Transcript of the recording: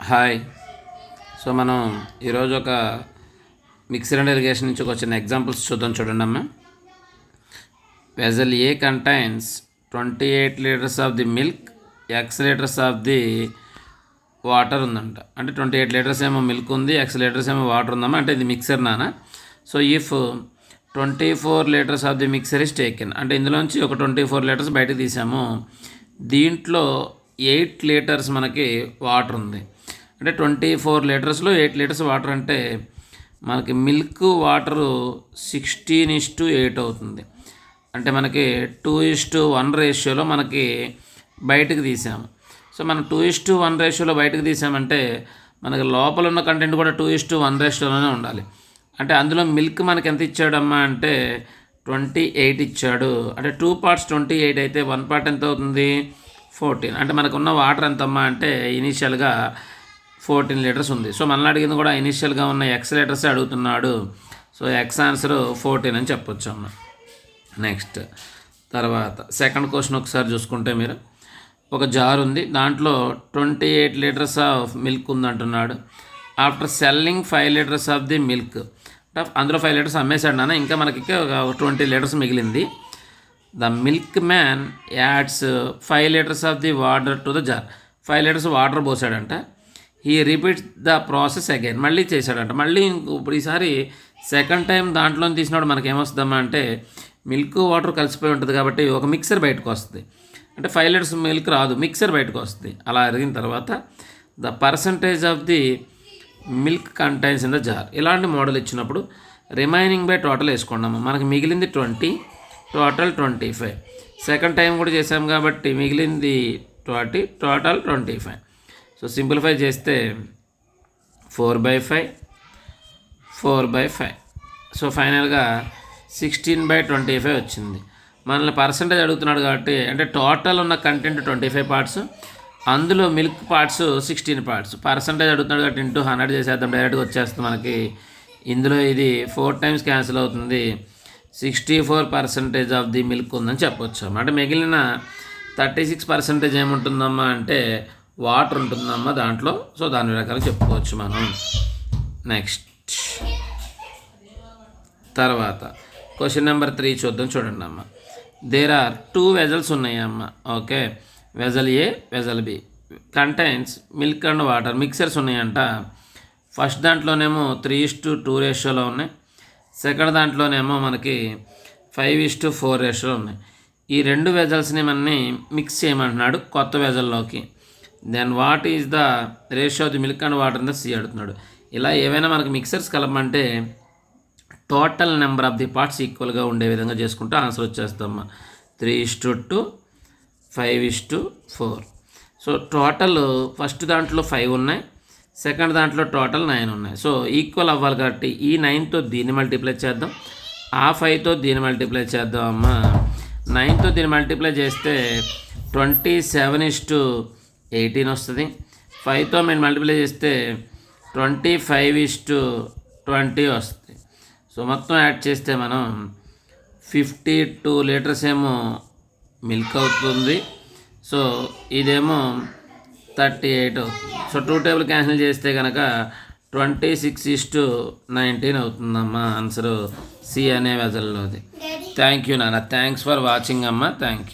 Hi. So మనం ఈరోజు ఒక మిక్సర్ అండ్ ఇరిగేషన్ నుంచి వచ్చిన ఎగ్జాంపుల్స్ చూడండి అమ్మా. Vessel A contains 28 litres of the milk, X litres of the water ఉందంట. అంటే 28 లీటర్స్ ఏమో మిల్క్ ఉంది, ఎక్స్ లీటర్స్ ఏమో వాటర్ ఉందమ్మా. అంటే ఇది మిక్సర్ నానా. So if 24 litres of the mixer is taken, అంటే ఇందులోంచి ఒక 24 లీటర్స్ బయటకు తీసాము. దీంట్లో 8 లీటర్స్ మనకి వాటర్ ఉంది. అంటే 24 లీటర్స్లో 8 లీటర్స్ వాటర్ అంటే మనకి మిల్క్ వాటరు 16:8 అవుతుంది. అంటే మనకి 2:1 రేషియోలో మనకి బయటకు తీసాము. సో మనం 2:1 రేషియోలో బయటకు తీసామంటే మనకి లోపల ఉన్న కంటెంట్ కూడా 2:1 రేషియోలోనే ఉండాలి. అంటే అందులో మిల్క్ మనకి ఎంత ఇచ్చాడమ్మా అంటే 28 ఇచ్చాడు. అంటే 2 parts 28 అయితే 1 part ఎంత అవుతుంది 14. అంటే మనకున్న వాటర్ ఎంతమ్మా అంటే ఇనీషియల్గా 14 లీటర్స్ ఉంది. సో మనల్ని అడిగింది కూడా ఇనీషియల్గా ఉన్న ఎక్స్ లీటర్సే అడుగుతున్నాడు. సో ఎక్స్ ఆన్సర్ 14 అని చెప్పొచ్చు అమ్మ. నెక్స్ట్ తర్వాత సెకండ్ క్వశ్చన్ ఒకసారి చూసుకుంటే మీరు, ఒక జార్ ఉంది, దాంట్లో 28 లీటర్స్ ఆఫ్ మిల్క్ ఉందంటున్నాడు. After selling 5 litres of the milk, అందులో 5 లీటర్స్ అమ్మేశాడు నాన్న, ఇంకా మనకి ఒక 20 లీటర్స్ మిగిలింది. The milk man adds 5 litres of the water to the jar. 5 litres water పోసాడంట. He repeats the process again, మళ్ళీ చేశాడంట. మళ్ళీ ఇప్పుడు ఈసారి సెకండ్ టైం దాంట్లో తీసినప్పుడు మనకి ఏమొస్తుందమ్మా అంటే మిల్క్ వాటర్ కలిసిపోయి ఉంటుంది కాబట్టి ఒక మిక్సర్ బయటకు వస్తుంది. అంటే 5 లీటర్స్ మిల్క్ రాదు, మిక్సర్ బయటకు వస్తుంది. అలా అరిగిన తర్వాత the percentage of the milk contains in the jar. ఇలాంటి మోడల్ ఇచ్చినప్పుడు రిమైనింగ్ బై టోటల్ వేసుకున్నాము. మనకి మిగిలింది 20, టోటల్ 25. సెకండ్ టైం కూడా చేసాం కాబట్టి మిగిలింది 20, టోటల్ 25. సో సింప్లిఫై చేస్తే 4/5, 4/5. సో ఫైనల్గా 16/25 వచ్చింది. మనల్ని పర్సంటేజ్ అడుగుతున్నాడు కాబట్టి, అంటే టోటల్ ఉన్న కంటెంట్ 25 parts, అందులో మిల్క్ పార్ట్స్ 16 parts. పర్సంటేజ్ అడుగుతున్నాడు కాబట్టి ఇంటూ 100 చేసేద్దాం, డైరెక్ట్గా వచ్చేస్తుంది మనకి. ఇందులో ఇది 4 times క్యాన్సిల్ అవుతుంది. 64% ఆఫ్ ది మిల్క్ ఉందని చెప్పొచ్చు. అంటే మిగిలిన 36% ఏముంటుందమ్మా అంటే వాటర్ ఉంటుందమ్మా దాంట్లో. సో దాని రకాలు చెప్పుకోవచ్చు మనం. నెక్స్ట్ తర్వాత క్వశ్చన్ నెంబర్ 3 చూద్దాం. చూడండి అమ్మ. దేర్ ఆర్ 2 వెజల్స్ ఉన్నాయి అమ్మ. Okay, vessel A, vessel B contains milk and water. Mixtures ఉన్నాయంట. ఫస్ట్ దాంట్లోనేమో 3:2 రేషియోలో ఉన్నాయి. సెకండ్ దాంట్లోనేమో మనకి 5:4 రేషియోలో ఉన్నాయి. ఈ 2 వెజల్స్ని మనని మిక్స్ చేయమంటున్నాడు కొత్త వెజల్లోకి. Then what is the ratio of the milk and water in the C అడుగుతున్నాడు. ఇలా ఏవైనా మనకి మిక్సర్స్ కలపమంటే total number of the parts ఈక్వల్గా ఉండే విధంగా చేసుకుంటే ఆన్సర్ వచ్చేస్తామా. 3:2, 5:4. సో టోటల్ ఫస్ట్ దాంట్లో 5 ఉన్నాయి, సెకండ్ దాంట్లో టోటల్ 9 ఉన్నాయి. సో ఈక్వల్ అవ్వాలి కాబట్టి ఈ 9తో దీన్ని మల్టిప్లై చేద్దాం, ఆ 5తో దీన్ని మల్టిప్లై చేద్దాం అమ్మా. 9తో దీన్ని మల్టిప్లై చేస్తే 27:18 వస్తుంది. 5తో మేము మల్టిప్లై చేస్తే 25:20 వస్తుంది. సో మొత్తం యాడ్ చేస్తే మనం 52 లీటర్స్ ఏమో మిల్క్ అవుతుంది. సో ఇదేమో 38 అవుతుంది. సో 2 టేబుల్ క్యాన్సిల్ చేస్తే కనుక 26:19 అవుతుందమ్మా. ఆన్సరు సి అనే వెజల్లోది. థ్యాంక్ యూ నాన్న. థ్యాంక్స్ ఫర్ వాచింగ్ అమ్మ. Thank you.